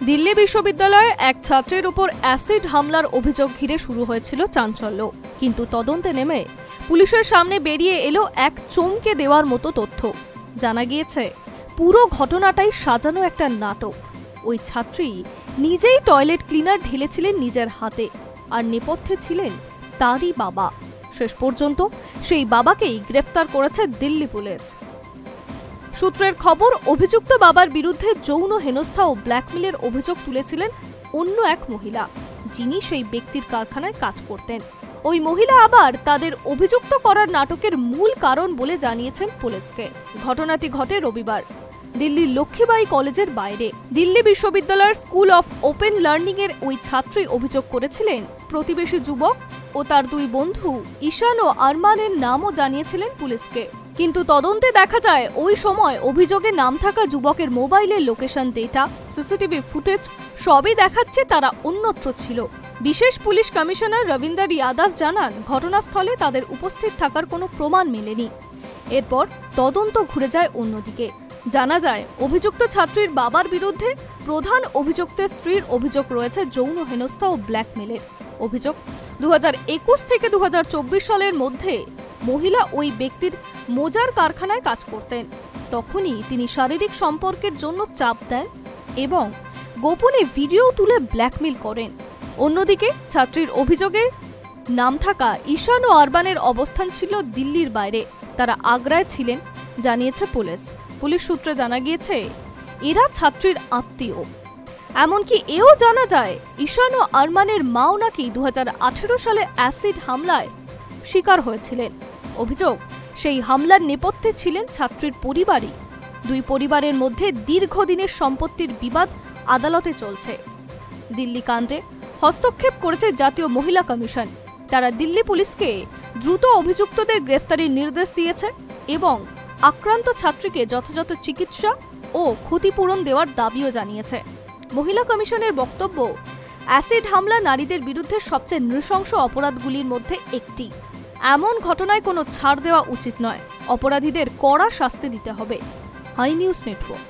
দিল্লি বিশ্ববিদ্যালয়ের এক ছাত্রের উপর অ্যাসিড হামলার অভিযোগ ঘিরে শুরু হয়েছিল চাঞ্চল্য, কিন্তু তদন্তে নেমে পুলিশের সামনে বেরিয়ে এলো এক চমকে দেওয়ার মতো তথ্য। জানা গিয়েছে পুরো ঘটনাটাই সাজানো একটা নাটক। ওই ছাত্রী নিজেই টয়লেট ক্লিনার ঢেলেছিলেন নিজের হাতে, আর নেপথ্যে ছিলেন তারই বাবা। শেষ পর্যন্ত সেই বাবাকেই গ্রেফতার করেছে দিল্লি পুলিশ। সূত্রের খবর, অভিযুক্ত বাবার বিরুদ্ধে যৌন হেনস্থা ও ব্ল্যাকমেলের অভিযোগ তুলেছিলেন অন্য এক মহিলা, যিনি সেই ব্যক্তির কারখানায় কাজ করতেন। ওই মহিলা আবার তাদের অভিযুক্ত করার নাটকের মূল কারণ বলে জানিয়েছেন পুলিশকে। ঘটনাটি ঘটে রবিবার দিল্লির লক্ষ্মীবাঈ কলেজের বাইরে। দিল্লি বিশ্ববিদ্যালয়ের স্কুল অফ ওপেন লার্নিং এর ওই ছাত্রী অভিযোগ করেছিলেন প্রতিবেশী যুবক ও তার দুই বন্ধু ঈশান ও আরমানের নামও জানিয়েছিলেন পুলিশকে। কিন্তু তদন্তে দেখা যায় ওই সময় অভিযোগে নাম থাকা যুবকের মোবাইলের লোকেশন ডেটা, সিসিটিভি ফুটেজ সবই দেখাচ্ছে তারা অন্যত্র ছিল। বিশেষ পুলিশ কমিশনার রবীন্দ্র যাদব জানান, ঘটনাস্থলে তাদের উপস্থিত থাকার কোনো প্রমাণ মেলেনি। এরপর তদন্ত ঘুরে যায় অন্যদিকে। জানা যায় অভিযুক্ত ছাত্রীর বাবার বিরুদ্ধে প্রধান অভিযুক্তের স্ত্রীর অভিযোগ রয়েছে যৌন হেনস্থা ও ব্ল্যাকমেলের অভিযোগ। 2021 থেকে 2024 সালের মধ্যে মহিলা ওই ব্যক্তির মোজার কারখানায় কাজ করতেন। তখনই তিনি শারীরিক সম্পর্কের জন্য চাপ দেন এবং গোপনে ভিডিও তুলে ব্ল্যাকমেল করেন। অন্যদিকে ছাত্রীর অভিযোগে নাম থাকা ঈশান ও আরবানের অবস্থান ছিল দিল্লির বাইরে, তারা আগ্রায় ছিলেন, জানিয়েছে পুলিশ। পুলিশ সূত্রে জানা গিয়েছে এরা ছাত্রীর আত্মীয়। এমনকি এও জানা যায় ঈশান ও আরমানের মাও নাকি 2018 সালে অ্যাসিড হামলায় শিকার হয়েছিলেন। অভিযোগ, সেই হামলার নেপথ্যে ছিলেন ছাত্রীর পরিবারই। দুই পরিবারের মধ্যে দীর্ঘদিনের সম্পত্তির বিবাদ আদালতে চলছে। দিল্লি কাণ্ডে হস্তক্ষেপ করেছে জাতীয় মহিলা কমিশন। তারা দিল্লি পুলিশকে দ্রুত অভিযুক্তদের গ্রেফতারের নির্দেশ দিয়েছে এবং আক্রান্ত ছাত্রীকে যথাযথ চিকিৎসা ও ক্ষতিপূরণ দেওয়ার দাবিও জানিয়েছে। মহিলা কমিশনের বক্তব্য, অ্যাসিড হামলা নারীদের বিরুদ্ধে সবচেয়ে নৃশংস অপরাধগুলির মধ্যে একটি। এমন ঘটনায় কোনো ছাড় দেওয়া উচিত নয়। অপরাধীদের কড়া শাস্তি দিতে হবে। Hi news network.